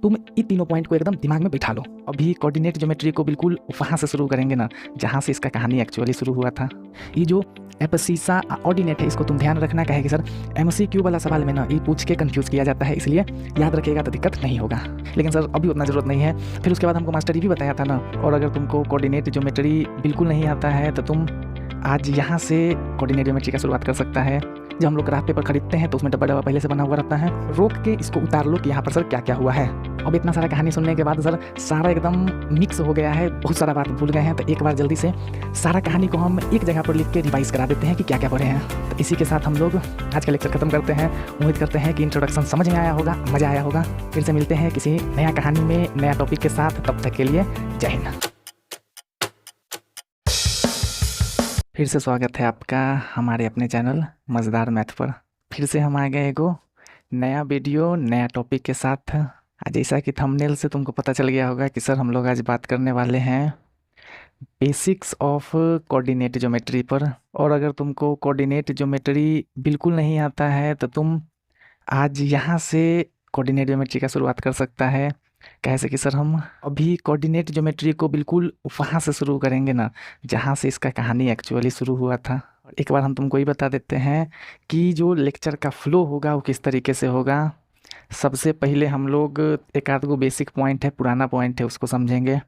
तुम इन तीनों पॉइंट को एकदम दिमाग में बैठा लो। अभी कोऑर्डिनेट ज्योमेट्री को बिल्कुल वहाँ से शुरू करेंगे ना जहाँ से इसका कहानी एक्चुअली शुरू हुआ था। ये जो एब्सिसा ऑर्डिनेट है इसको तुम ध्यान रखना का है कि सर MCQ वाला सवाल में ना ये पूछ के कंफ्यूज किया जाता है, इसलिए याद रखिएगा तो दिक्कत नहीं होगा। लेकिन सर अभी उतना ज़रूरत नहीं है। फिर उसके बाद हमको मास्टर ये भी बताया था ना, और अगर तुमको कोऑर्डिनेट ज्योमेट्री बिल्कुल नहीं आता है तो तुम आज यहाँ से कोऑर्डिनेट ज्योमेट्री का शुरुआत कर सकता है। जब हम लोग ग्राफ पेपर खरीदते हैं तो उसमें डब्बा डब्बा पहले से बना हुआ रहता है, रोक के इसको उतार लो कि यहाँ पर सर क्या क्या हुआ है। अब इतना सारा कहानी सुनने के बाद सर सारा एकदम मिक्स हो गया है, बहुत सारा बात भूल गए हैं, तो एक बार जल्दी से सारा कहानी को हम एक जगह पर लिख के रिवाइज करा देते हैं कि क्या क्या पढ़े हैं। तो इसी के साथ हम लोग आज का लेक्चर खत्म करते हैं। उम्मीद करते हैं कि इंट्रोडक्शन समझ में आया होगा, मज़ा आया होगा। फिर से मिलते हैं किसी नया कहानी में नया टॉपिक के साथ, तब तक के लिए जय हिंद। फिर से स्वागत है आपका हमारे अपने चैनल मज़ेदार मैथ पर। फिर से हम आ गए एगो नया वीडियो नया टॉपिक के साथ। जैसा कि थंबनेल से तुमको पता चल गया होगा कि सर हम लोग आज बात करने वाले हैं बेसिक्स ऑफ कोऑर्डिनेट ज्योमेट्री पर। और अगर तुमको कोऑर्डिनेट ज्योमेट्री बिल्कुल नहीं आता है तो तुम आज यहाँ से कोऑर्डिनेट ज्योमेट्री का शुरुआत कर सकता है। कैसे कि सर हम अभी कोऑर्डिनेट ज्योमेट्री को बिल्कुल वहाँ से शुरू करेंगे ना जहाँ से इसका कहानी एक्चुअली शुरू हुआ था। एक बार हम तुमको ये बता देते हैं कि जो लेक्चर का फ्लो होगा वो किस तरीके से होगा। सबसे पहले हम लोग एक आध गो बेसिक पॉइंट है, पुराना पॉइंट है, उसको समझेंगे।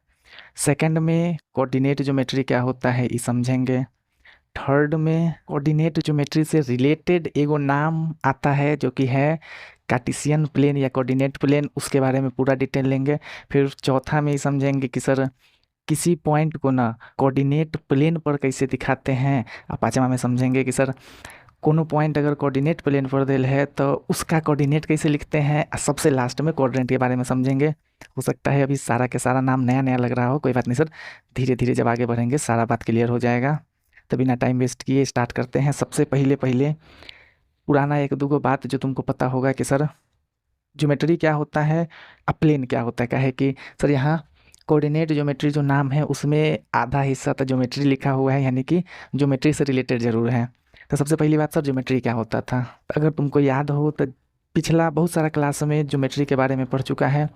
सेकंड में कोऑर्डिनेट ज्योमेट्री क्या होता है ये समझेंगे। थर्ड में कोऑर्डिनेट ज्योमेट्री से रिलेटेड एगो नाम आता है जो कि है कार्टेशियन प्लेन या कोऑर्डिनेट प्लेन, उसके बारे में पूरा डिटेल लेंगे। फिर चौथा में ये समझेंगे कि सर किसी पॉइंट को ना कोऑर्डिनेट प्लेन पर कैसे दिखाते हैं। और पाँचवा में समझेंगे कि सर कोनो पॉइंट अगर कोऑर्डिनेट प्लेन पर दिल है तो उसका कोऑर्डिनेट कैसे लिखते हैं। और सबसे लास्ट में कोऑर्डिनेट के बारे में समझेंगे। हो सकता है अभी सारा के सारा नाम नया नया लग रहा हो, कोई बात नहीं सर, धीरे धीरे जब आगे बढ़ेंगे सारा बात क्लियर हो जाएगा। तो बिना टाइम वेस्ट किए स्टार्ट करते हैं। सबसे पहले पुराना एक दो बात जो तुमको पता होगा कि सर ज्योमेट्री क्या होता है, प्लेन क्या होता है। क्या है कि सर यहाँ कोऑर्डिनेट ज्योमेट्री जो नाम है उसमें आधा हिस्सा तो ज्योमेट्री लिखा हुआ है, यानी कि ज्योमेट्री से रिलेटेड ज़रूर है। तो सबसे पहली बात सर ज्योमेट्री क्या होता था, अगर तुमको याद हो तो पिछला बहुत सारा क्लास में ज्योमेट्री के बारे में पढ़ चुका है।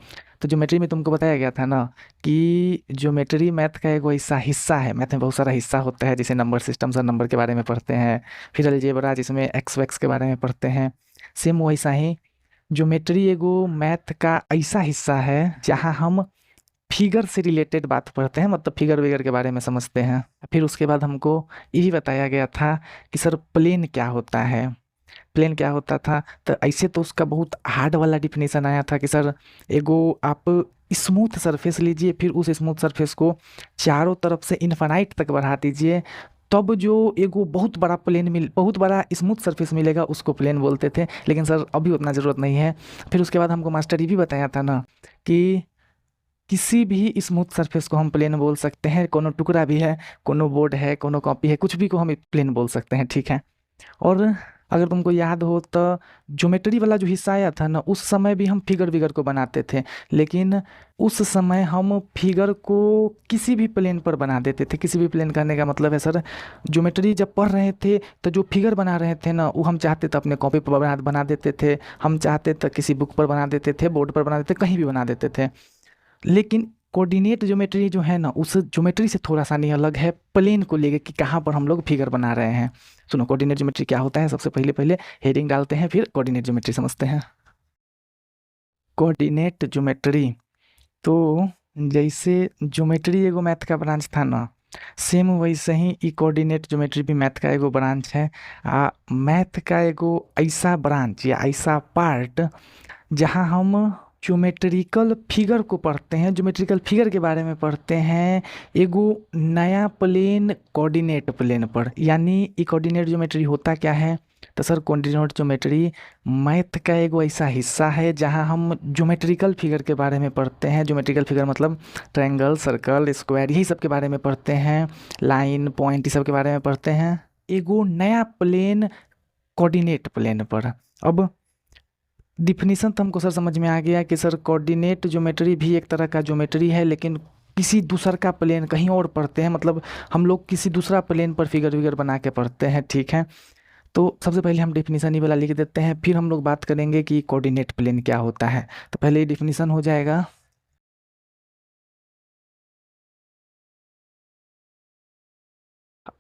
तो ज्योमेट्री में तुमको बताया गया था ना कि ज्योमेट्री मैथ का एक ऐसा हिस्सा है। मैथ में बहुत सारा हिस्सा होता है, जैसे नंबर सिस्टम, सर नंबर के बारे में पढ़ते हैं। फिर अलजेब्रा जिसमें एक्स वैक्स के बारे में पढ़ते हैं। सेम वैसा ही ज्योमेट्री एगो मैथ का ऐसा हिस्सा है जहाँ हम फिगर से रिलेटेड बात पढ़ते हैं, मतलब फिगर विगर के बारे में समझते हैं। फिर उसके बाद हमको ये भी बताया गया था कि सर प्लेन क्या होता है। प्लेन क्या होता था, तो ऐसे तो उसका बहुत हार्ड वाला डिफिनेशन आया था कि सर एगो आप स्मूथ सरफेस लीजिए, फिर उस स्मूथ सरफेस को चारों तरफ से इनफाइनाइट तक बढ़ा दीजिए, तब जो एगो बहुत बड़ा बहुत बड़ा स्मूथ सरफेस मिलेगा, उसको प्लेन बोलते थे। लेकिन सर अभी उतना ज़रूरत नहीं है। फिर उसके बाद हमको मास्टर ये भी बताया था ना कि किसी भी स्मूथ सरफेस को हम प्लेन बोल सकते हैं। कोनो टुकड़ा भी है, कोनो बोर्ड है, कोनो कॉपी है, कुछ भी को हम प्लेन बोल सकते हैं, ठीक है। और अगर तुमको याद हो तो ज्योमेट्री वाला जो हिस्सा आया था ना, उस समय भी हम फिगर विगर को बनाते थे, लेकिन उस समय हम फिगर को किसी भी प्लेन पर बना देते थे। किसी भी प्लेन करने का मतलब है सर ज्योमेट्री जब पढ़ रहे थे तो जो फिगर बना रहे थे ना, वो हम चाहते तो अपने कॉपी पर बना देते थे, हम चाहते तो किसी बुक पर बना देते थे, बोर्ड पर बना देते, कहीं भी बना देते थे। लेकिन कोऑर्डिनेट ज्योमेट्री जो है ना, उस ज्योमेट्री से थोड़ा सा नहीं अलग है, प्लेन को लेके कि कहाँ पर हम लोग फिगर बना रहे हैं। सुनो कोऑर्डिनेट ज्योमेट्री क्या होता है, सबसे पहले हेडिंग डालते हैं, फिर कोऑर्डिनेट ज्योमेट्री समझते हैं। कोऑर्डिनेट ज्योमेट्री तो जैसे ज्योमेट्री एगो मैथ का ब्रांच था ना, सेम वैसे ही ई कोऑर्डिनेट ज्योमेट्री भी मैथ का एगो ब्रांच है। मैथ का एगो ऐसा ब्रांच या ऐसा पार्ट जहाँ हम ज्योमेट्रिकल फिगर को पढ़ते हैं, ज्योमेट्रिकल फिगर के बारे में पढ़ते हैं एगो नया प्लेन कोऑर्डिनेट प्लेन पर। यानी ये कोऑर्डिनेट ज्योमेट्री होता क्या है, तो सर कोऑर्डिनेट ज्योमेट्री मैथ का एगो ऐसा हिस्सा है जहां हम ज्योमेट्रिकल फिगर के बारे में पढ़ते हैं। ज्योमेट्रिकल फिगर मतलब ट्रायंगल, सर्कल, स्क्वायर, यही सब के बारे में पढ़ते हैं, लाइन, पॉइंट, ये सब के बारे में पढ़ते हैं एगो नया प्लेन कोऑर्डिनेट प्लेन पर। अब डिफिनीसन तो हमको सर समझ में आ गया कि सर कोऑर्डिनेट ज्योमेट्री भी एक तरह का ज्योमेट्री है, लेकिन किसी दूसर का प्लेन कहीं और पढ़ते हैं, मतलब हम लोग किसी दूसरा प्लेन पर फिगर विगर बना के पढ़ते हैं, ठीक है। तो सबसे पहले हम डेफिनेशन ही वाला लिख देते हैं, फिर हम लोग बात करेंगे कि कोऑर्डिनेट प्लेन क्या होता है। तो पहले ये डेफिनेशन हो जाएगा।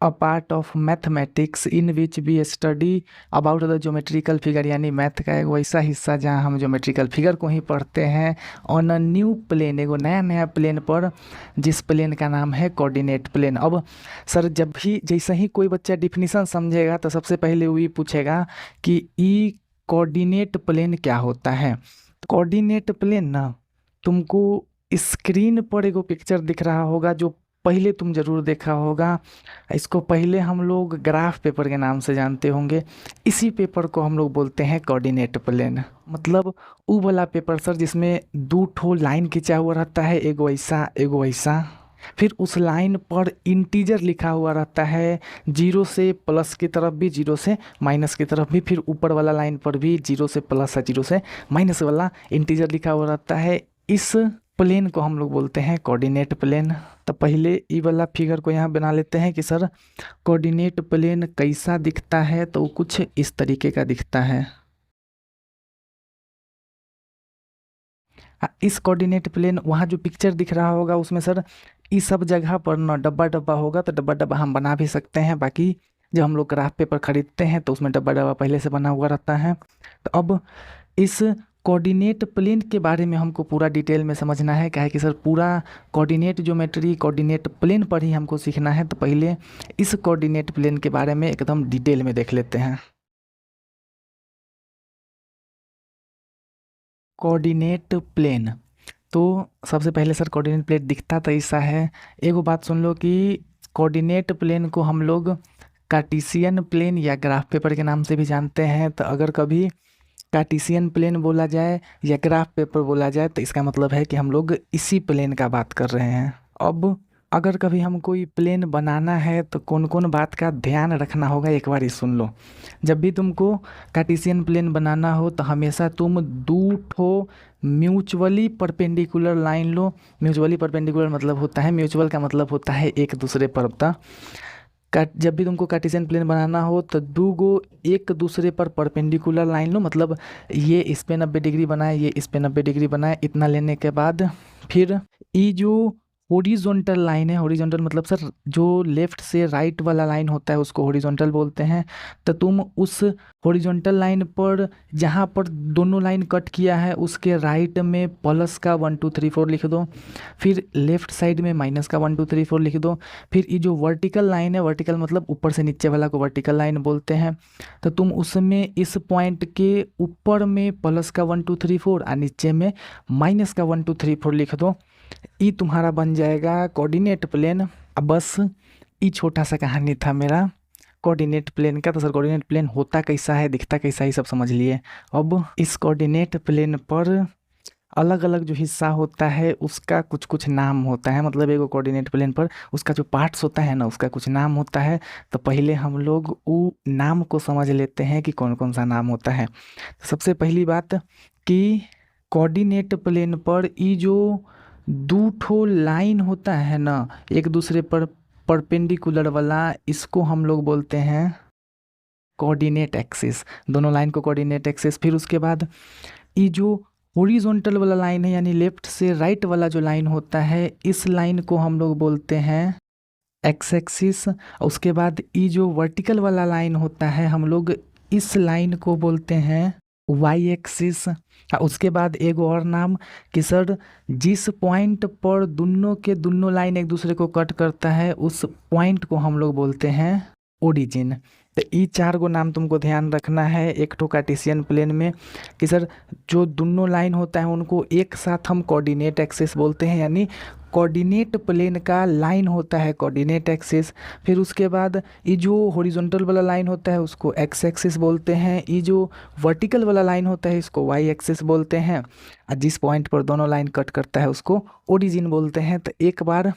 A part of mathematics in which we study about the geometrical figure, यानी मैथ का एक वैसा हिस्सा जहाँ हम ज्योमेट्रिकल फिगर को ही पढ़ते हैं ऑन अ न्यू प्लेन, एगो नया नया प्लेन पर, जिस प्लेन का नाम है कोऑर्डिनेट प्लेन। अब सर जब भी जैसे ही कोई बच्चा डिफिनीसन समझेगा तो सबसे पहले वही पूछेगा कि ई कोऑर्डिनेट प्लेन क्या होता है। कोऑर्डिनेट प्लेन ना, तुमको स्क्रीन पर एगो पिक्चर दिख रहा होगा जो पहले तुम जरूर देखा होगा। इसको पहले हम लोग ग्राफ पेपर के नाम से जानते होंगे। इसी पेपर को हम लोग बोलते हैं कोऑर्डिनेट प्लेन। मतलब वो वाला पेपर सर जिसमें दो ठो लाइन खिंचा हुआ रहता है, एगो ऐसा एगो ऐसा, फिर उस लाइन पर इंटीजर लिखा हुआ रहता है, जीरो से प्लस की तरफ भी, जीरो से माइनस की तरफ भी, फिर ऊपर वाला लाइन पर भी जीरो से प्लस है, जीरो से माइनस वाला इंटीजर लिखा हुआ रहता है। इस प्लेन को हम लोग बोलते हैं कोऑर्डिनेट प्लेन। तो पहले ई वाला फिगर को यहाँ बना लेते हैं कि सर कोऑर्डिनेट प्लेन कैसा दिखता है। तो कुछ इस तरीके का दिखता है। इस कोऑर्डिनेट प्लेन, वहाँ जो पिक्चर दिख रहा होगा उसमें सर इस सब जगह पर ना डब्बा डब्बा होगा, तो डब्बा डब्बा हम बना भी सकते हैं। बाकी जब हम लोग ग्राफ पेपर खरीदते हैं तो उसमें डब्बा डब्बा पहले से बना हुआ रहता है। तो अब इस कोऑर्डिनेट प्लेन के बारे में हमको पूरा डिटेल में समझना है, क्या है कि सर पूरा कोऑर्डिनेट ज्योमेट्री कोऑर्डिनेट प्लेन पर ही हमको सीखना है। तो पहले इस कोऑर्डिनेट प्लेन के बारे में एकदम डिटेल में देख लेते हैं। कोऑर्डिनेट प्लेन, तो सबसे पहले सर कोऑर्डिनेट प्लेन दिखता तो ऐसा है। एगो बात सुन लो कि कोऑर्डिनेट प्लेन को हम लोग कार्टेशियन प्लेन या ग्राफ पेपर के नाम से भी जानते हैं। तो अगर कभी कार्टेशियन प्लेन बोला जाए या ग्राफ पेपर बोला जाए तो इसका मतलब है कि हम लोग इसी प्लेन का बात कर रहे हैं। अब अगर कभी हम कोई प्लेन बनाना है तो कौन कौन बात का ध्यान रखना होगा, एक बार ही सुन लो। जब भी तुमको कार्टेशियन प्लेन बनाना हो तो हमेशा तुम दो ठो म्यूचुअली परपेंडिकुलर लाइन लो। म्यूचुअली परपेंडिकुलर मतलब होता है, म्यूचुअल का मतलब होता है एक दूसरे पर। जब भी तुमको कार्टेशियन प्लेन बनाना हो तो दो गो एक दूसरे पर परपेंडिकुलर लाइन लो। मतलब ये इस पे 90 डिग्री बनाए, ये इस पे 90 डिग्री बनाए। इतना लेने के बाद फिर ये जो हॉरिजॉन्टल लाइन है, हॉरिजॉन्टल मतलब सर जो लेफ्ट से राइट वाला लाइन होता है उसको हॉरिजॉन्टल बोलते हैं। तो तुम उस हॉरिजॉन्टल लाइन पर जहाँ पर दोनों लाइन कट किया है उसके राइट में प्लस का 1 2 3 4 लिख दो, फिर लेफ्ट साइड में माइनस का 1 2 3 4 लिख दो। फिर ये जो वर्टिकल लाइन है, वर्टिकल मतलब ऊपर से नीचे वाला को वर्टिकल लाइन बोलते हैं। तो तुम उसमें इस पॉइंट के ऊपर में प्लस का 1 2 3 4 और नीचे में माइनस का 1 2 3 4 लिख दो। ये तुम्हारा बन जाएगा कोऑर्डिनेट प्लेन। अब बस ये छोटा सा कहानी था मेरा कोऑर्डिनेट प्लेन का। तो सर कोऑर्डिनेट प्लेन होता कैसा है, दिखता कैसा है, सब समझ लिए। अब इस कोऑर्डिनेट प्लेन पर अलग अलग जो हिस्सा होता है उसका कुछ कुछ नाम होता है। मतलब एगो कोऑर्डिनेट प्लेन पर उसका जो पार्ट्स होता है ना उसका कुछ नाम होता है। तो पहले हम लोग वो नाम को समझ लेते हैं कि कौन कौन सा नाम होता है। तो सबसे पहली बात कि कोऑर्डिनेट प्लेन पर ये जो दो ठो लाइन होता है ना एक दूसरे पर परपेंडिकुलर वाला, इसको हम लोग बोलते हैं कोऑर्डिनेट एक्सिस। दोनों लाइन को कोऑर्डिनेट एक्सिस। फिर उसके बाद ये जो हॉरिजॉन्टल वाला लाइन है यानी लेफ्ट से राइट वाला जो लाइन होता है, इस लाइन को हम लोग बोलते हैं एक्स एक्सिस। उसके बाद ये जो वर्टिकल वाला लाइन होता है हम लोग इस लाइन को बोलते हैं वाई एक्सिस। उसके बाद एक और नाम कि सर जिस पॉइंट पर दोनों के दोनों लाइन एक दूसरे को कट करता है उस पॉइंट को हम लोग बोलते हैं ओरिजिन। तो ये चार गो नाम तुमको ध्यान रखना है एक ठो कार्टेशियन प्लेन में कि सर जो दोनों लाइन होता है उनको एक साथ हम कोऑर्डिनेट एक्सिस बोलते हैं, यानी कोऑर्डिनेट प्लेन का लाइन होता है कोऑर्डिनेट एक्सिस। फिर उसके बाद ये जो हॉरिजॉन्टल वाला लाइन होता है उसको एक्स एक्सिस बोलते हैं। ये जो वर्टिकल वाला लाइन होता है इसको वाई एक्सिस बोलते हैं। और जिस पॉइंट पर दोनों लाइन कट करता है उसको ओरिजिन बोलते हैं। तो एक बार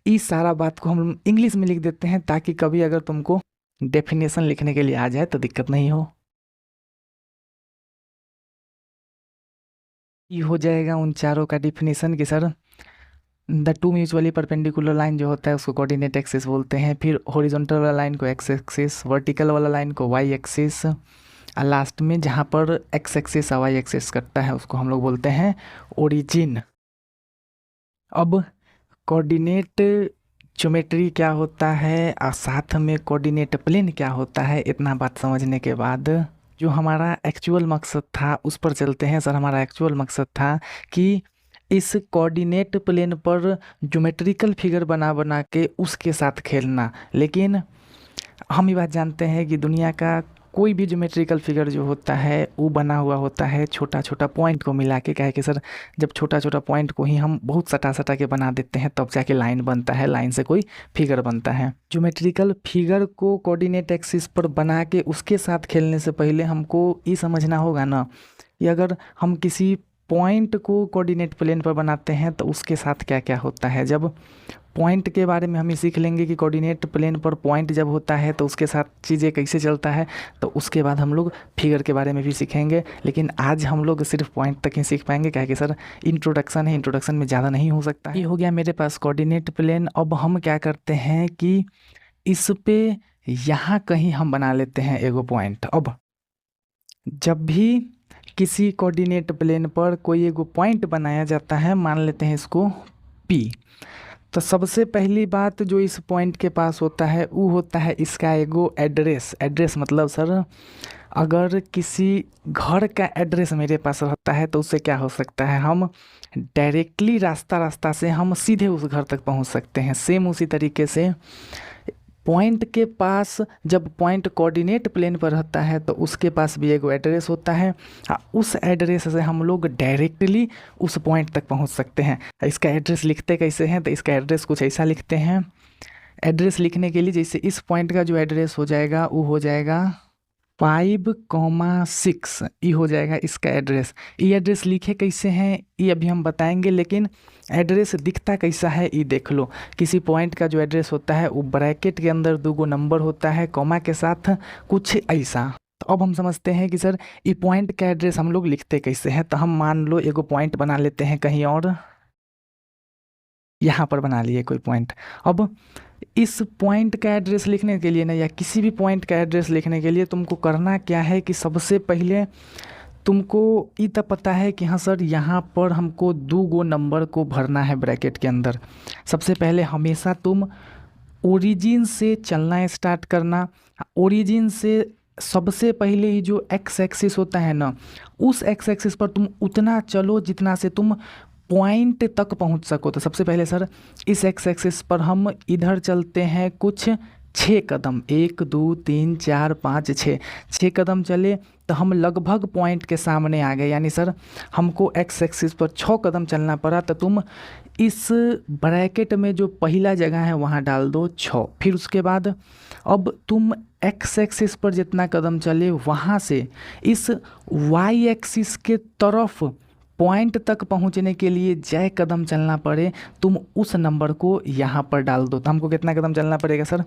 इस सारा बात को हम इंग्लिश में लिख देते हैं ताकि कभी अगर तुमको डेफिनेशन लिखने के लिए आ जाए तो दिक्कत नहीं हो। ये हो जाएगा उन चारों का डेफिनेशन कि sir the two mutually perpendicular line जो होता है उसको कोऑर्डिनेट एक्सिस बोलते हैं। फिर हॉरिजॉन्टल वाला लाइन को एक्स एक्सिस, वर्टिकल वाला लाइन को वाई एक्सिस, और लास्ट में जहाँ पर एक्स एक्सिस और वाई एक्सिस कटता है उसको हम लोग बोलते हैं ओरिजिन। अब कोऑर्डिनेट ज्योमेट्री क्या होता है और साथ में कोऑर्डिनेट प्लेन क्या होता है, इतना बात समझने के बाद जो हमारा एक्चुअल मकसद था उस पर चलते हैं। सर, हमारा एक्चुअल मकसद था कि इस कोऑर्डिनेट प्लेन पर ज्योमेट्रिकल फिगर बना बना के उसके साथ खेलना। लेकिन हम ये बात जानते हैं कि दुनिया का कोई भी ज्योमेट्रिकल फिगर जो होता है वो बना हुआ होता है छोटा छोटा पॉइंट को मिला के। क्या है कि सर, जब छोटा छोटा पॉइंट को ही हम बहुत सटा सटा के बना देते हैं तब जाके लाइन बनता है, लाइन से कोई फिगर बनता है। ज्योमेट्रिकल फिगर को कोऑर्डिनेट एक्सिस पर बना के उसके साथ खेलने से पहले हमको ये समझना होगा ना कि अगर हम किसी पॉइंट को कोऑर्डिनेट प्लेन पर बनाते हैं तो उसके साथ क्या क्या होता है। जब पॉइंट के बारे में हम ये सीख लेंगे कि कोऑर्डिनेट प्लेन पर पॉइंट जब होता है तो उसके साथ चीज़ें कैसे चलता है, तो उसके बाद हम लोग फिगर के बारे में भी सीखेंगे। लेकिन आज हम लोग सिर्फ पॉइंट तक ही सीख पाएंगे, क्या कि सर इंट्रोडक्शन है, इंट्रोडक्शन में ज़्यादा नहीं हो सकता है। ये हो गया मेरे पास कोऑर्डिनेट प्लेन। अब हम क्या करते हैं कि इस पे यहाँ कहीं हम बना लेते हैं एगो पॉइंट। अब जब भी किसी कोऑर्डिनेट प्लेन पर कोई एगो पॉइंट बनाया जाता है, मान लेते हैं इसको P, तो सबसे पहली बात जो इस पॉइंट के पास होता है वो होता है इसका एगो एड्रेस। एड्रेस मतलब सर, अगर किसी घर का एड्रेस मेरे पास रहता है तो उससे क्या हो सकता है, हम डायरेक्टली रास्ता से हम सीधे उस घर तक पहुंच सकते हैं। सेम उसी तरीके से पॉइंट के पास जब पॉइंट कोऑर्डिनेट प्लेन पर रहता है तो उसके पास भी एक एड्रेस होता है। उस एड्रेस से हम लोग डायरेक्टली उस पॉइंट तक पहुंच सकते हैं। इसका एड्रेस लिखते कैसे हैं, तो इसका एड्रेस कुछ ऐसा लिखते हैं। एड्रेस लिखने के लिए जैसे इस पॉइंट का जो एड्रेस हो जाएगा वो हो जाएगा 5,6, ये हो जाएगा इसका एड्रेस। ये एड्रेस लिखे कैसे हैं ये अभी हम बताएंगे, लेकिन एड्रेस दिखता कैसा है ये देख लो। किसी पॉइंट का जो एड्रेस होता है वो ब्रैकेट के अंदर 2 नंबर होता है कॉमा के साथ, कुछ ऐसा। तो अब हम समझते हैं कि सर ये पॉइंट का एड्रेस हम लोग लिखते कैसे हैं। तो हम मान लो एगो पॉइंट बना लेते हैं कहीं और, यहाँ पर बना लिए कोई पॉइंट। अब इस पॉइंट का एड्रेस लिखने के लिए ना, या किसी भी पॉइंट का एड्रेस लिखने के लिए तुमको करना क्या है कि सबसे पहले तुमको ये तो पता है कि हाँ सर यहाँ पर हमको 2 नंबर को भरना है ब्रैकेट के अंदर। सबसे पहले हमेशा तुम ओरिजिन से चलना स्टार्ट करना। ओरिजिन से सबसे पहले ही जो एक्स एक्सिस होता है ना, उस एक्स एक्सिस पर तुम उतना चलो जितना से तुम पॉइंट तक पहुंच सको। तो सबसे पहले सर इस एक्स एक्सिस पर हम इधर चलते हैं कुछ 6 कदम, 1 2 3 4 5 6 कदम चले तो हम लगभग पॉइंट के सामने आ गए। यानी सर हमको एक्स एक्सिस पर 6 कदम चलना पड़ा, तो तुम इस ब्रैकेट में जो पहला जगह है वहाँ डाल दो 6। फिर उसके बाद अब तुम एक्स एक्सिस पर जितना कदम चले वहाँ से इस वाई एक्सिस के तरफ पॉइंट तक पहुंचने के लिए जय कदम चलना पड़े, तुम उस नंबर को यहाँ पर डाल दो। तो हमको कितना कदम चलना पड़ेगा सर,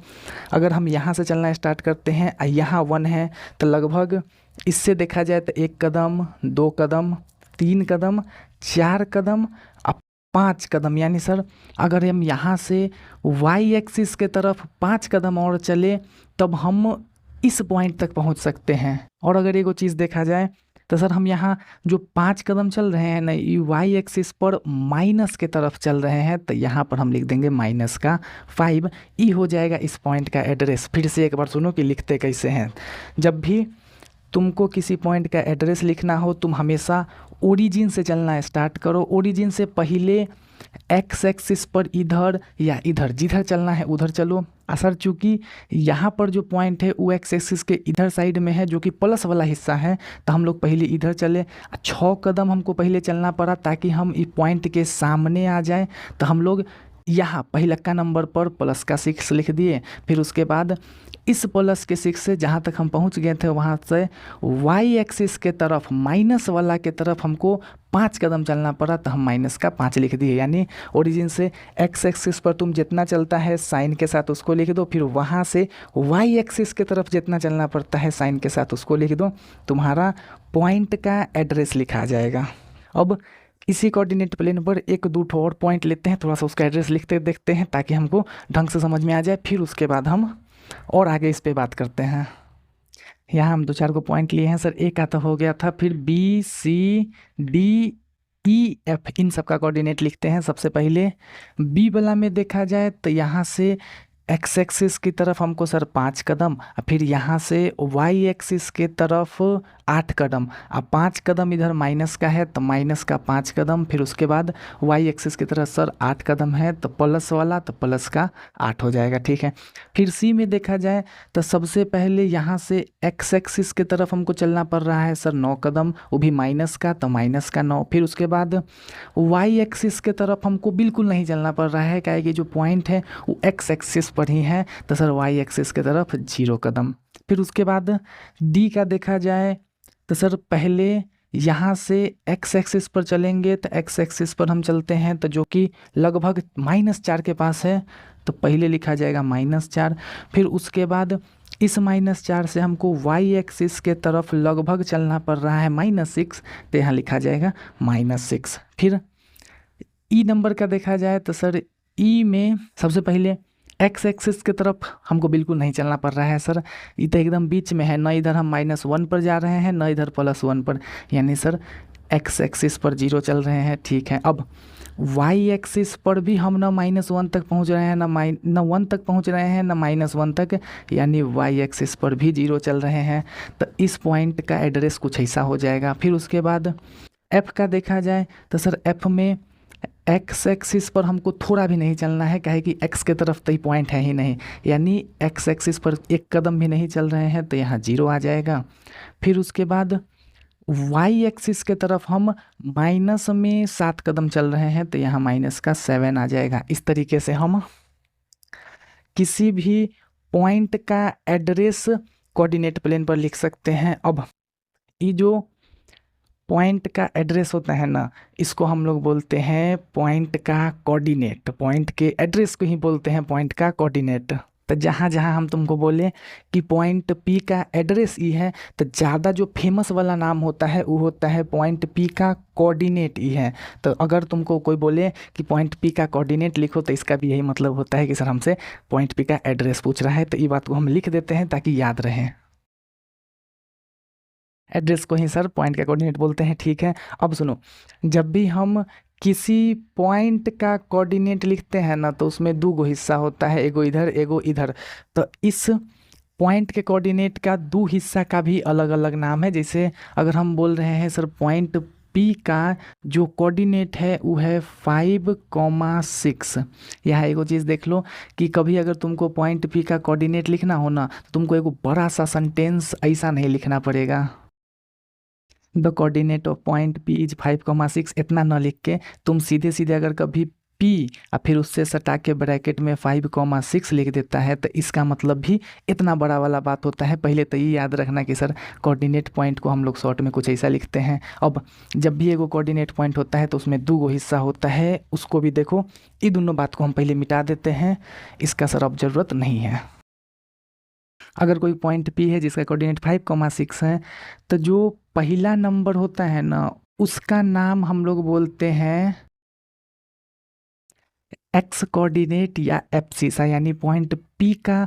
अगर हम यहाँ से चलना स्टार्ट करते हैं, यहाँ 1 है तो लगभग इससे देखा जाए तो 1 कदम, 2 कदम, 3 कदम, 4 कदम, अब 5 कदम। यानी सर अगर हम यहाँ से वाई एक्सिस के तरफ 5 कदम और चले तब हम इस पॉइंट तक पहुँच सकते हैं। और अगर एक चीज़ देखा जाए तो सर हम यहाँ जो 5 कदम चल रहे हैं ना, ये वाई एक्सिस पर माइनस के तरफ चल रहे हैं, तो यहाँ पर हम लिख देंगे -5। ये हो जाएगा इस पॉइंट का एड्रेस। फिर से एक बार सुनो कि लिखते कैसे हैं। जब भी तुमको किसी पॉइंट का एड्रेस लिखना हो तुम हमेशा ओरिजिन से चलना स्टार्ट करो। ओरिजिन से पहले एक्स एक्सिस पर इधर या इधर, जिधर चलना है उधर चलो। असर चूँकि यहाँ पर जो पॉइंट है वो एक्स एक्सिस के इधर साइड में है जो कि प्लस वाला हिस्सा है, तो हम लोग पहले इधर चले। 6 कदम हमको पहले चलना पड़ा ताकि हम इस पॉइंट के सामने आ जाए। तो हम लोग यहाँ पहलक्का नंबर पर +6 लिख दिए। फिर उसके बाद इस +6 से जहाँ तक हम पहुँच गए थे वहाँ से वाई एक्सिस के तरफ माइनस वाला के तरफ हमको 5 कदम चलना पड़ा, तो हम -5 लिख दिए। यानी ओरिजिन से एक्स एक्सिस पर तुम जितना चलता है साइन के साथ उसको लिख दो, फिर वहाँ से वाई एक्सिस के तरफ जितना चलना पड़ता है साइन के साथ उसको लिख दो, तुम्हारा पॉइंट का एड्रेस लिखा जाएगा। अब इसी कोऑर्डिनेट प्लेन पर एक दो ठो और पॉइंट लेते हैं, थोड़ा सा उसका एड्रेस लिखते देखते हैं ताकि हमको ढंग से समझ में आ जाए, फिर उसके बाद हम और आगे इस पे बात करते हैं। यहाँ हम दो चार को पॉइंट लिए हैं सर, ए का तो हो गया था, फिर B C D E F इन सब का कोऑर्डिनेट लिखते हैं। सबसे पहले बी वाला में देखा जाए तो यहाँ से एक्स एक्सिस की तरफ हमको सर 5 कदम, और फिर यहाँ से वाई एक्सिस के तरफ 8 कदम, अब 5 कदम इधर माइनस का है तो माइनस का 5 कदम, फिर उसके बाद वाई एक्सिस की तरफ सर 8 कदम है तो प्लस वाला तो प्लस का 8 हो जाएगा, ठीक है। फिर सी में देखा जाए तो सबसे पहले यहाँ से एक्स एक्सिस की तरफ हमको चलना पड़ रहा है सर 9 कदम, वो भी माइनस का तो माइनस का 9, फिर उसके बाद वाई एक्सिस के तरफ हमको बिल्कुल नहीं चलना पड़ रहा है, क्या कि जो पॉइंट है वो एक्स एक्सिस पर ही है तो सर वाई एक्सिस की तरफ 0 कदम। फिर उसके बाद डी का देखा जाए तो सर पहले यहाँ से एक्स एक्सिस पर चलेंगे तो एक्स एक्सिस पर हम चलते हैं तो जो कि लगभग -4 के पास है, तो पहले लिखा जाएगा -4। फिर उसके बाद इस -4 से हमको वाई एक्सिस के तरफ लगभग चलना पड़ रहा है -6, तो यहाँ लिखा जाएगा -6। फिर ई नंबर का देखा जाए तो सर ई में सबसे पहले एक्स एक्सिस की तरफ हमको बिल्कुल नहीं चलना पड़ रहा है सर, ये तो एकदम बीच में है, न इधर हम -1 पर जा रहे हैं न इधर +1 पर, यानी सर एक्स एक्सिस पर 0 चल रहे हैं, ठीक है। अब वाई एक्सिस पर भी हम न -1 तक पहुंच रहे हैं न 1 तक पहुंच रहे हैं न -1 तक, यानी वाई एक्सिस पर भी 0 चल रहे हैं, तो इस पॉइंट का एड्रेस कुछ ऐसा हो जाएगा। फिर उसके बाद एफ़ का देखा जाए तो सर एफ़ में एक्स एक्सिस पर हमको थोड़ा भी नहीं चलना है, काहे कि एक्स के तरफ तो पॉइंट है ही नहीं, यानी एक्स एक्सिस पर 1 कदम भी नहीं चल रहे हैं तो यहाँ 0 आ जाएगा। फिर उसके बाद वाई एक्सिस के तरफ हम माइनस में 7 कदम चल रहे हैं तो यहाँ माइनस का 7 आ जाएगा। इस तरीके से हम किसी भी पॉइंट का एड्रेस कोऑर्डिनेट प्लेन पर लिख सकते हैं। अब ये जो पॉइंट का एड्रेस होता है ना, इसको हम लोग बोलते हैं पॉइंट का कोऑर्डिनेट, पॉइंट के एड्रेस को ही बोलते हैं पॉइंट का कोऑर्डिनेट। तो जहाँ जहाँ हम तुमको बोले कि पॉइंट पी का एड्रेस ई है, तो ज़्यादा जो फेमस वाला नाम होता है वो होता है पॉइंट पी का कोऑर्डिनेट ई है। तो अगर तुमको कोई बोले कि पॉइंट पी का कोऑर्डिनेट लिखो तो इसका भी यही मतलब होता है कि सर हमसे पॉइंट पी का एड्रेस पूछ रहा है, तो ये बात को हम लिख देते हैं ताकि याद रहे। एड्रेस को ही सर पॉइंट का कोऑर्डिनेट बोलते हैं, ठीक है। अब सुनो, जब भी हम किसी पॉइंट का कोऑर्डिनेट लिखते हैं ना तो उसमें 2 हिस्सा होता है, एगो इधर एगो इधर, तो इस पॉइंट के कोऑर्डिनेट का 2 हिस्सा का भी अलग अलग नाम है। जैसे अगर हम बोल रहे हैं सर पॉइंट पी का जो कोऑर्डिनेट है वो है 5,6। यहाँ एगो चीज़ देख लो कि कभी अगर तुमको पॉइंट पी का कोऑर्डिनेट लिखना हो ना तो तुमको एगो बड़ा सा सेंटेंस ऐसा नहीं लिखना पड़ेगा, the coordinate of point P is 5,6, इतना न लिख के तुम सीधे सीधे अगर कभी पी और फिर उससे सटा के ब्रैकेट में 5,6 लिख देता है तो इसका मतलब भी इतना बड़ा वाला बात होता है। पहले तो ये याद रखना कि सर कोऑर्डिनेट पॉइंट को हम लोग शॉर्ट में कुछ ऐसा लिखते हैं। अब जब भी एगो कोऑर्डिनेट पॉइंट होता है तो उसमें 2 हिस्सा होता है, उसको भी देखो, ये दोनों बात को हम पहले मिटा देते हैं, इसका सर अब ज़रूरत नहीं है। अगर कोई पॉइंट पी है जिसका कोऑर्डिनेट 5,6 है तो जो पहला नंबर होता है ना उसका नाम हम लोग बोलते हैं एक्स कोऑर्डिनेट या एब्सिसा, यानी पॉइंट पी का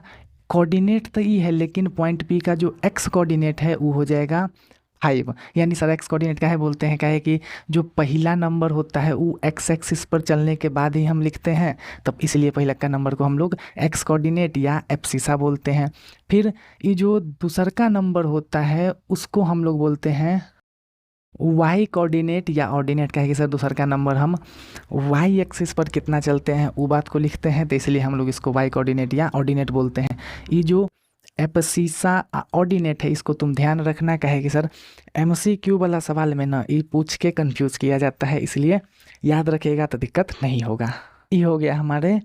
कोऑर्डिनेट तो ये है लेकिन पॉइंट पी का जो एक्स कोऑर्डिनेट है वो हो जाएगा 5। यानी सर एक्स कोऑर्डिनेट काहे बोलते हैं, क्या है कि जो पहला नंबर होता है वो एक्स एक्सिस पर चलने के बाद ही हम लिखते हैं, तब इसलिए पहला का नंबर को हम लोग एक्स कोऑर्डिनेट या एब्सिसा बोलते हैं। फिर ये जो दूसर का नंबर होता है उसको हम लोग बोलते हैं वाई कोऑर्डिनेट या ऑर्डिनेट, का है कि सर दूसर का नंबर हम वाई एक्सिस पर कितना चलते हैं वो बात को लिखते हैं, तो इसलिए हम लोग इसको वाई कोऑर्डिनेट या ऑर्डिनेट बोलते हैं। ये जो एब्सिसा ऑर्डिनेट है इसको तुम ध्यान रखना, कहे कि सर MCQ वाला सवाल में ना ये पूछ के कंफ्यूज किया जाता है, इसलिए याद रखिएगा तो दिक्कत नहीं होगा। ये हो गया हमारे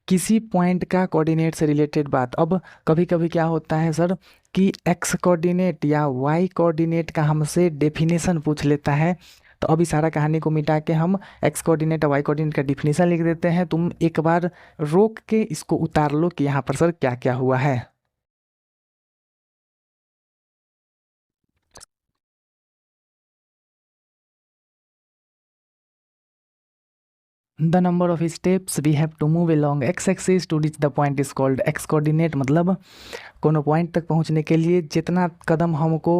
किसी पॉइंट का कोऑर्डिनेट से रिलेटेड बात। अब कभी कभी क्या होता है सर कि एक्स कोऑर्डिनेट या वाई कोऑर्डिनेट का हमसे डेफिनेशन पूछ लेता है, तो अभी सारा कहानी को मिटा के हम एक्स कोऑर्डिनेट और वाई कोऑर्डिनेट का डेफिनेशन लिख देते हैं। तुम एक बार रोक के इसको उतार लो कि यहाँ पर सर क्या क्या हुआ है। The number of steps we have to move along x axis to reach the point is called x coordinate. मतलब कोनो पॉइंट तक पहुंचने के लिए जितना कदम हमको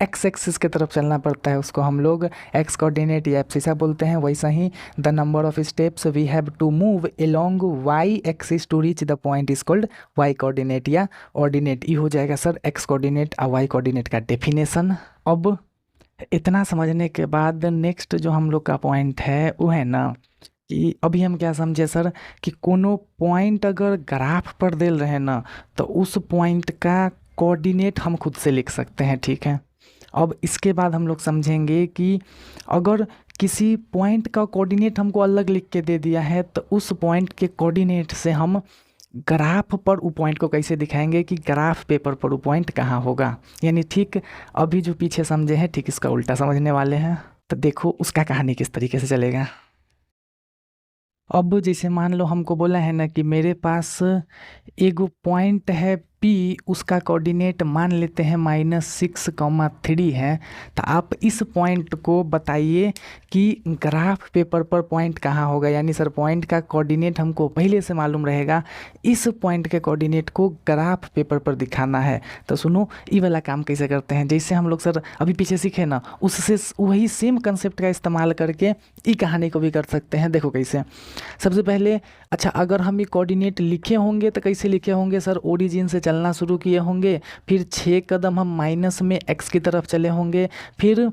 एक्स एक्सिस की तरफ चलना पड़ता है उसको हम लोग एक्स कोऑर्डिनेट या एब्सिसा बोलते हैं। वैसा ही the number of steps we have to move along Y axis to reach the point is called Y coordinate या ऑर्डिनेट। ये हो जाएगा सर एक्स कोऑर्डिनेट और वाई कोऑर्डिनेट का डेफिनेशन। अब इतना समझने के बाद नेक्स्ट जो हम लोग का पॉइंट है वो है ना कि अभी हम क्या समझे सर कि कोनो पॉइंट अगर ग्राफ पर दे रहे ना तो उस पॉइंट का कोऑर्डिनेट हम खुद से लिख सकते हैं, ठीक है। अब इसके बाद हम लोग समझेंगे कि अगर किसी पॉइंट का कोऑर्डिनेट हमको अलग लिख के दे दिया है तो उस पॉइंट के कोऑर्डिनेट से हम ग्राफ पर वो पॉइंट को कैसे दिखाएंगे कि ग्राफ पेपर पर वो पॉइंट कहाँ होगा। यानी ठीक अभी जो पीछे समझे हैं ठीक इसका उल्टा समझने वाले हैं। तो देखो उसका कहानी किस तरीके से चलेगा। अब जैसे मान लो हमको बोला है ना कि मेरे पास एक पॉइंट है P, उसका कोऑर्डिनेट मान लेते हैं -6,3 है। तो आप इस पॉइंट को बताइए कि ग्राफ पेपर पर पॉइंट कहाँ होगा। यानी सर पॉइंट का कोऑर्डिनेट हमको पहले से मालूम रहेगा, इस पॉइंट के कोऑर्डिनेट को ग्राफ पेपर पर दिखाना है। तो सुनो ये वाला काम कैसे करते हैं। जैसे हम लोग सर अभी पीछे सीखे ना उससे वही सेम कंसेप्ट का इस्तेमाल करके ई कहानी को भी कर सकते हैं। देखो कैसे। सबसे पहले अच्छा अगर हम ये कोऑर्डिनेट लिखे होंगे तो कैसे लिखे होंगे सर, ओरिजिन से चलना शुरू किए होंगे, फिर 6 कदम हम माइनस में x की तरफ चले होंगे, फिर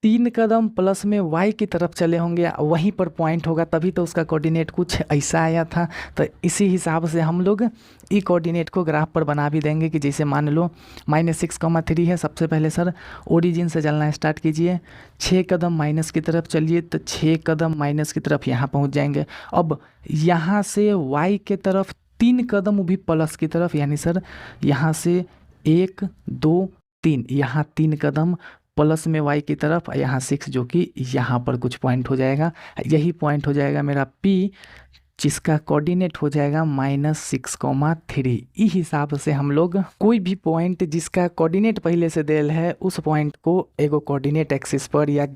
3 कदम प्लस में y की तरफ चले होंगे, वहीं पर पॉइंट होगा, तभी तो उसका कोऑर्डिनेट कुछ ऐसा आया था। तो इसी हिसाब से हम लोग ई कोऑर्डिनेट को ग्राफ पर बना भी देंगे कि जैसे मान लो -6,3 है। सबसे पहले सर ओरिजिन से चलना स्टार्ट कीजिए, 6 कदम माइनस की तरफ चलिए तो 6 कदम माइनस की तरफ यहाँ पहुँच जाएंगे। अब यहाँ से y के तरफ 3 कदम वो भी प्लस की तरफ, यानी सर यहाँ से 1 2 3, यहाँ 3 कदम प्लस में y की तरफ, यहाँ 6 जो कि यहाँ पर कुछ पॉइंट हो जाएगा। यही पॉइंट हो जाएगा मेरा P, जिसका कोऑर्डिनेट हो जाएगा -6,3। इस हिसाब से हम लोग कोई भी पॉइंट जिसका कोऑर्डिनेट पहले से देल है उस पॉइंट को एगो कोऑर्डिनेट एक्सिस पर या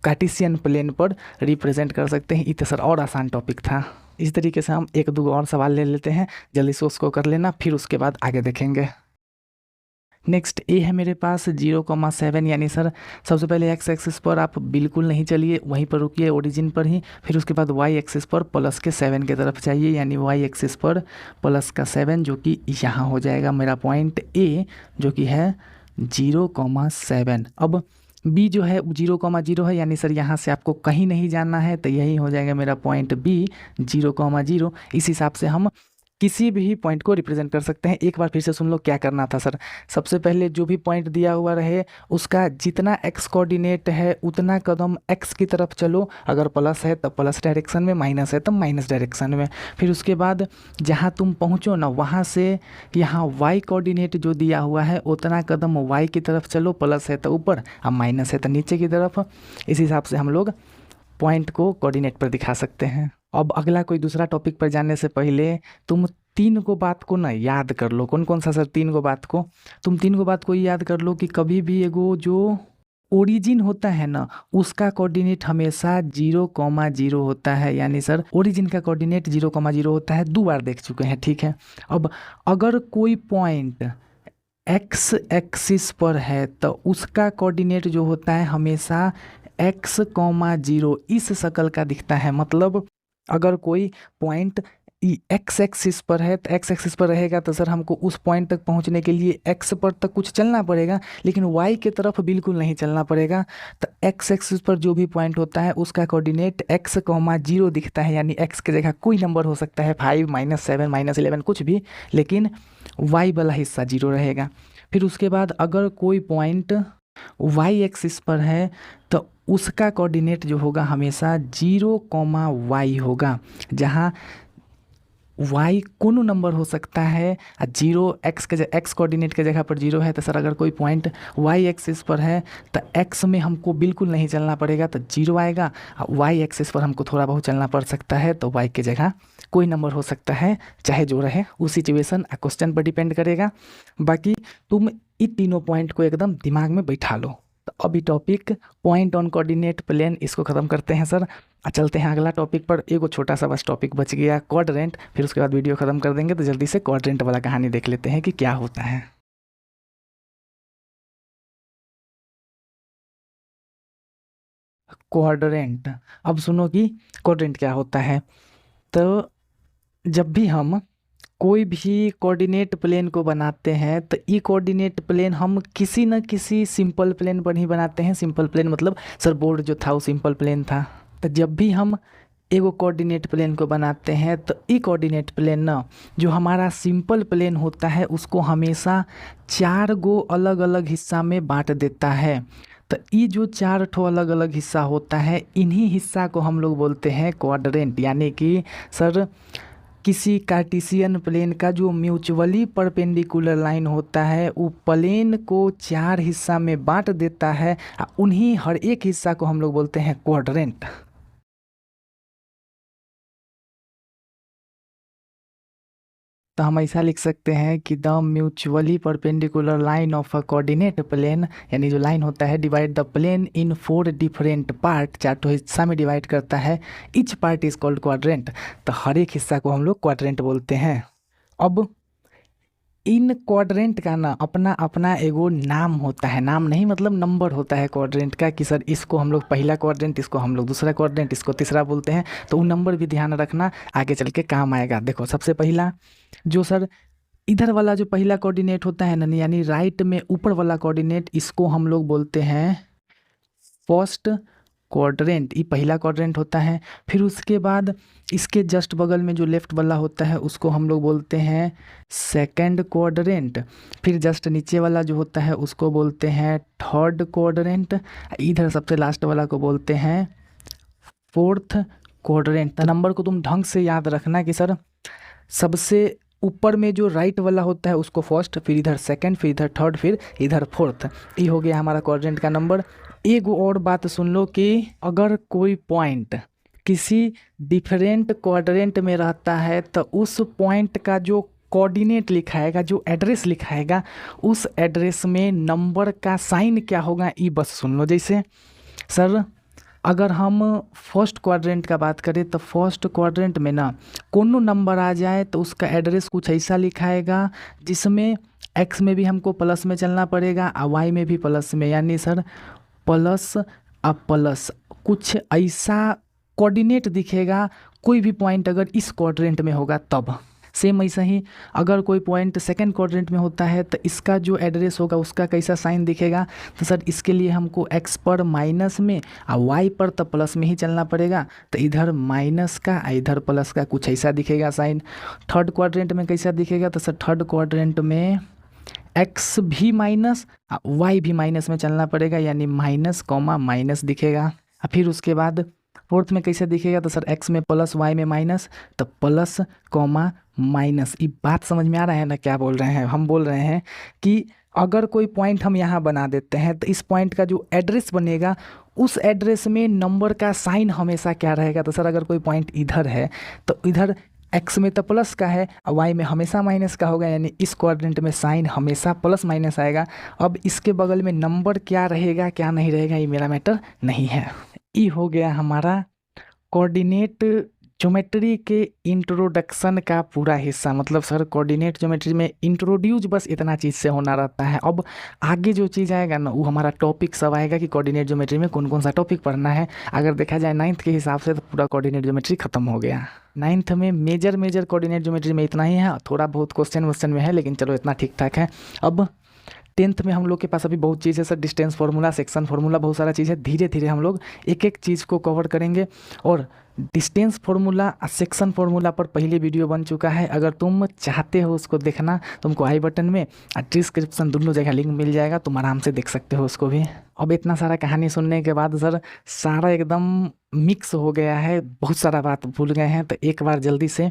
कार्टेशियन प्लेन पर रिप्रेजेंट कर सकते हैं। इतना सर और आसान टॉपिक था। इस तरीके से हम 1-2 और सवाल ले लेते हैं, जल्दी से उसको कर लेना, फिर उसके बाद आगे देखेंगे। नेक्स्ट ए है मेरे पास 0,7। यानी सर सबसे पहले एक्स एक्सिस पर आप बिल्कुल नहीं चलिए, वहीं पर रुकिए ओरिजिन पर ही। फिर उसके बाद वाई एक्सिस पर प्लस के 7 की तरफ चाहिए, यानी वाई एक्सिस पर प्लस का 7 जो कि यहाँ हो जाएगा मेरा पॉइंट ए जो कि है 0,7। अब बी जो है 0,0 है, यानी सर यहाँ से आपको कहीं नहीं जाना है तो यही हो जाएगा मेरा पॉइंट बी 0,0। इस हिसाब से हम किसी भी पॉइंट को रिप्रेजेंट कर सकते हैं। एक बार फिर से सुन लो क्या करना था सर। सबसे पहले जो भी पॉइंट दिया हुआ रहे उसका जितना एक्स कोऑर्डिनेट है उतना कदम एक्स की तरफ चलो, अगर प्लस है तो प्लस डायरेक्शन में, माइनस है तो माइनस डायरेक्शन में। फिर उसके बाद जहाँ तुम पहुँचो ना वहाँ से यहाँ वाई कोऑर्डिनेट जो दिया हुआ है उतना कदम वाई की तरफ चलो, प्लस है तो ऊपर और माइनस है तो नीचे की तरफ। इस हिसाब से हम लोग पॉइंट को कोऑर्डिनेट पर दिखा सकते हैं। अब अगला कोई दूसरा टॉपिक पर जाने से पहले तुम 3 को बात को ना याद कर लो। कौन कौन सा सर 3 को बात को? तुम 3 को बात को याद कर लो कि कभी भी एगो जो ओरिजिन होता है ना उसका कोऑर्डिनेट हमेशा 0,0 होता है। यानी सर ओरिजिन का कोऑर्डिनेट 0,0 होता है, 2 बार देख चुके हैं, ठीक है। अब अगर कोई पॉइंट एक्स एक्सिस पर है तो उसका कोऑर्डिनेट जो होता है हमेशा x,0 इस शक्ल का दिखता है। मतलब अगर कोई पॉइंट एक्स एक्सिस पर है तो एक्स एक्सिस पर रहेगा तो सर हमको उस पॉइंट तक पहुंचने के लिए एक्स पर तक कुछ चलना पड़ेगा, लेकिन वाई की तरफ बिल्कुल नहीं चलना पड़ेगा। तो एक्स एक्सिस पर जो भी पॉइंट होता है उसका कोऑर्डिनेट x,0 दिखता है। यानी एक्स की जगह कोई नंबर हो सकता है 5, -7, -11 कुछ भी, लेकिन वाई वाला हिस्सा 0 रहेगा। फिर उसके बाद अगर कोई पॉइंट वाई एक्सिस पर है तो उसका कोऑर्डिनेट जो होगा हमेशा 0,y होगा, जहाँ y कोनो नंबर हो सकता है। 0 एक्स कोऑर्डिनेट के जगह पर 0 है तो सर अगर कोई पॉइंट y एक्सिस पर है तो x में हमको बिल्कुल नहीं चलना पड़ेगा तो 0 आएगा। y एक्सिस पर हमको थोड़ा बहुत चलना पड़ सकता है तो y के जगह कोई नंबर हो सकता है, चाहे जो रहे उस सिचुएशन क्वेश्चन पर डिपेंड करेगा। बाकी तुम इन तीनों पॉइंट को एकदम दिमाग में बैठा लो। तो अभी topic point on coordinate plane इसको ख़त्म करते हैं सर। चलते हैं अगला टॉपिक पर। एगो छोटा सा बस टॉपिक बच गया, क्वाड्रेंट, फिर उसके बाद वीडियो ख़त्म कर देंगे। तो जल्दी से क्वाड्रेंट वाला कहानी देख लेते हैं कि क्या होता है। क्वाड्रेंट, अब सुनो कि क्वाड्रेंट क्या होता है। तो जब भी हम कोई भी कोऑर्डिनेट प्लेन को बनाते हैं तो ई कोऑर्डिनेट प्लेन हम किसी न किसी सिंपल प्लेन पर ही बनाते हैं। सिंपल प्लेन मतलब सर बोर्ड जो था वो सिंपल प्लेन था। तो जब भी हम एगो कोऑर्डिनेट प्लेन को बनाते हैं तो ई कोऑर्डिनेट प्लेन ना, जो हमारा सिंपल प्लेन होता है उसको हमेशा 4 गो अलग अलग हिस्सा में बांट देता है। तो ये जो 4 ठो अलग अलग हिस्सा होता है, इन्हीं हिस्सा को हम लोग बोलते हैं क्वाड्रेंट। यानी कि सर किसी कार्टेशियन प्लेन का जो म्यूचुअली परपेंडिकुलर लाइन होता है वो प्लेन को 4 हिस्सा में बांट देता है, उन्हीं हर एक हिस्सा को हम लोग बोलते हैं क्वाड्रेंट। तो हम ऐसा लिख सकते हैं कि the mutually perpendicular line of a coordinate plane, यानी जो लाइन होता है divide the plane in 4 different part, 4 तो हिस्सा में डिवाइड करता है। Each part is called quadrant. तो हर एक हिस्सा को हम लोग क्वाड्रेंट बोलते हैं। अब इन क्वाड्रेंट का ना अपना अपना एगो नाम होता है। नाम नहीं मतलब नंबर होता है क्वाड्रेंट का, कि सर इसको हम लोग पहला क्वाड्रेंट, इसको हम लोग दूसरा क्वाड्रेंट, इसको तीसरा बोलते हैं। तो वो नंबर भी ध्यान रखना, आगे चल के काम आएगा। देखो सबसे पहला जो सर इधर वाला जो पहला कोऑर्डिनेट होता है ना, यानी राइट में ऊपर वाला कोऑर्डिनेट, इसको हम लोग बोलते हैं फर्स्ट क्वाड्रेंट। ये पहला क्वाड्रेंट होता है। फिर उसके बाद इसके जस्ट बगल में जो लेफ्ट वाला होता है उसको हम लोग बोलते हैं सेकंड क्वाड्रेंट। फिर जस्ट नीचे वाला जो होता है उसको बोलते हैं थर्ड क्वाड्रेंट। इधर सबसे लास्ट वाला को बोलते हैं फोर्थ क्वाड्रेंट। तो नंबर को तुम ढंग से याद रखना कि सर सबसे ऊपर में जो राइट वाला होता है उसको फर्स्ट, फिर इधर सेकंड, फिर इधर थर्ड, फिर इधर फोर्थ। ये हो गया हमारा क्वाड्रेंट का नंबर। एक और बात सुन लो कि अगर कोई पॉइंट किसी डिफरेंट क्वाड्रेंट में रहता है तो उस पॉइंट का जो कोऑर्डिनेट लिखाएगा, जो एड्रेस लिखाएगा, उस एड्रेस में नंबर का साइन क्या होगा ये बस सुन लो। जैसे सर अगर हम फर्स्ट क्वाड्रेंट का बात करें तो फर्स्ट क्वाड्रेंट में ना कोनो नंबर आ जाए तो उसका एड्रेस कुछ ऐसा लिखाएगा जिसमें एक्स में भी हमको प्लस में चलना पड़ेगा और वाई में भी प्लस में, यानी सर प्लस प्लस कुछ ऐसा कोऑर्डिनेट दिखेगा कोई भी पॉइंट अगर इस क्वाड्रेंट में होगा तब। सेम ऐसा ही अगर कोई पॉइंट सेकंड क्वाड्रेंट में होता है तो इसका जो एड्रेस होगा उसका कैसा साइन दिखेगा, तो सर इसके लिए हमको एक्स पर माइनस में और वाई पर तो प्लस में ही चलना पड़ेगा। तो इधर माइनस का इधर प्लस का कुछ ऐसा दिखेगा साइन। थर्ड क्वाड्रेंट में कैसा दिखेगा, तो सर थर्ड क्वाड्रेंट में एक्स भी माइनस वाई भी माइनस में चलना पड़ेगा, यानी माइनस कॉमा माइनस दिखेगा। फिर उसके बाद फोर्थ में कैसे दिखेगा, तो सर एक्स में प्लस वाई में माइनस, तो प्लस कॉमा माइनस। ये बात समझ में आ रहा है ना क्या बोल रहे हैं। हम बोल रहे हैं कि अगर कोई पॉइंट हम यहाँ बना देते हैं तो इस पॉइंट का जो एड्रेस बनेगा उस एड्रेस में नंबर का साइन हमेशा क्या रहेगा। तो सर अगर कोई पॉइंट इधर है तो इधर एक्स में तो प्लस का है और वाई में हमेशा माइनस का होगा, यानी इस क्वाड्रेंट में साइन हमेशा प्लस माइनस आएगा। अब इसके बगल में नंबर क्या रहेगा क्या नहीं रहेगा ये मेरा मैटर नहीं है। ये हो गया हमारा कोऑर्डिनेट ज्योमेट्री के इंट्रोडक्शन का पूरा हिस्सा। मतलब सर कोऑर्डिनेट ज्योमेट्री में इंट्रोड्यूस बस इतना चीज़ से होना रहता है। अब आगे जो चीज़ आएगा ना वो हमारा टॉपिक सब आएगा कि कोऑर्डिनेट ज्योमेट्री में कौन कौन सा टॉपिक पढ़ना है। अगर देखा जाए 9th के हिसाब से तो पूरा कोऑर्डिनेट ज्योमेट्री खत्म हो गया। 9th में मेजर कोऑर्डिनेट ज्योमेट्री में इतना ही है, थोड़ा बहुत क्वेश्चन में है लेकिन चलो इतना ठीक ठाक है। अब 10th में हम लोग के पास अभी बहुत चीज़ है sir, distance formula, section formula, बहुत सारा चीज़ है। धीरे धीरे हम लोग एक एक चीज़ को कवर करेंगे। और डिस्टेंस फार्मूला और सेक्शन फार्मूला पर पहले वीडियो बन चुका है, अगर तुम चाहते हो उसको देखना तुमको आई बटन में और डिस्क्रिप्शन दोनों जगह लिंक मिल जाएगा, तुम आराम से देख सकते हो उसको भी। अब इतना सारा कहानी सुनने के बाद सर सारा एकदम मिक्स हो गया है, बहुत सारा बात भूल गए हैं। तो एक बार जल्दी से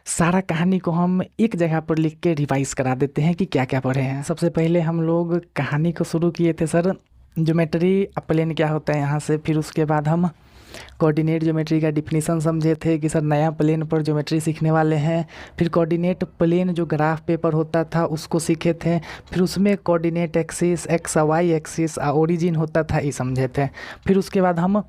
सारा कहानी को हम एक जगह पर लिख के रिवाइज करा देते हैं कि क्या क्या पढ़े हैं। सबसे पहले हम लोग कहानी को शुरू किए थे सर ज्योमेट्री प्लेन क्या होता है यहाँ से। फिर उसके बाद हम कोऑर्डिनेट ज्योमेट्री का डिफिनीसन समझे थे कि सर नया प्लेन पर ज्योमेट्री सीखने वाले हैं। फिर कोऑर्डिनेट प्लेन जो ग्राफ पेपर होता था उसको सीखे थे। फिर उसमें coordinate axis, x y axis, origin होता था ये समझे थे। फिर उसके बाद हम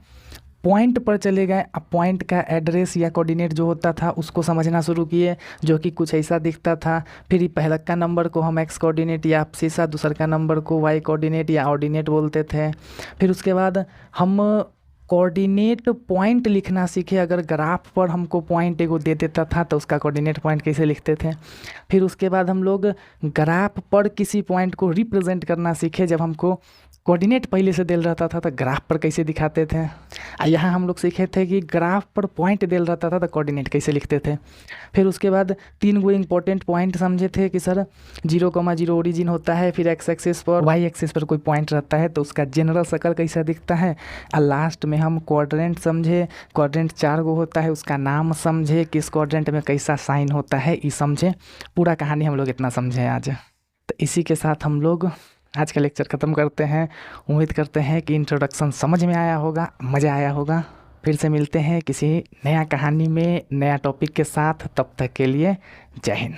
पॉइंट पर चले गए। अब पॉइंट का एड्रेस या कोऑर्डिनेट जो होता था उसको समझना शुरू किए, जो कि कुछ ऐसा दिखता था। फिर पहला का नंबर को हम एक्स कोऑर्डिनेट या सीसा, दूसर का नंबर को वाई कोऑर्डिनेट या ऑर्डिनेट बोलते थे। फिर उसके बाद हम कोऑर्डिनेट पॉइंट लिखना सीखे। अगर ग्राफ पर हमको पॉइंट एगो दे देता था तो उसका कोऑर्डिनेट पॉइंट कैसे लिखते थे। फिर उसके बाद हम लोग ग्राफ पर किसी पॉइंट को रिप्रेजेंट करना सीखे। जब हमको कोऑर्डिनेट पहले से दिल रहता था तो ग्राफ पर कैसे दिखाते थे। यहाँ हम लोग सीखे थे कि ग्राफ पर पॉइंट दिल रहता था तो कोऑर्डिनेट कैसे लिखते थे। फिर उसके बाद 3 गो इम्पोर्टेंट पॉइंट समझे थे कि सर 0,0 ओरिजिन होता है, फिर एक्स एक्सिस पर वाई एक्सिस पर कोई पॉइंट रहता है तो उसका जनरल सर्कल कैसा दिखता है। और लास्ट में हम क्वाड्रेंट समझे। क्वाड्रेंट 4 गो होता है, उसका नाम समझे, किस क्वाड्रेंट में कैसा साइन होता है ये समझे। पूरा कहानी हम लोग इतना समझे आज। तो इसी के साथ हम लोग आज का लेक्चर ख़त्म करते हैं। उम्मीद करते हैं कि इंट्रोडक्शन समझ में आया होगा, मज़ा आया होगा। फिर से मिलते हैं किसी नया कहानी में, नया टॉपिक के साथ। तब तक के लिए जय हिंद।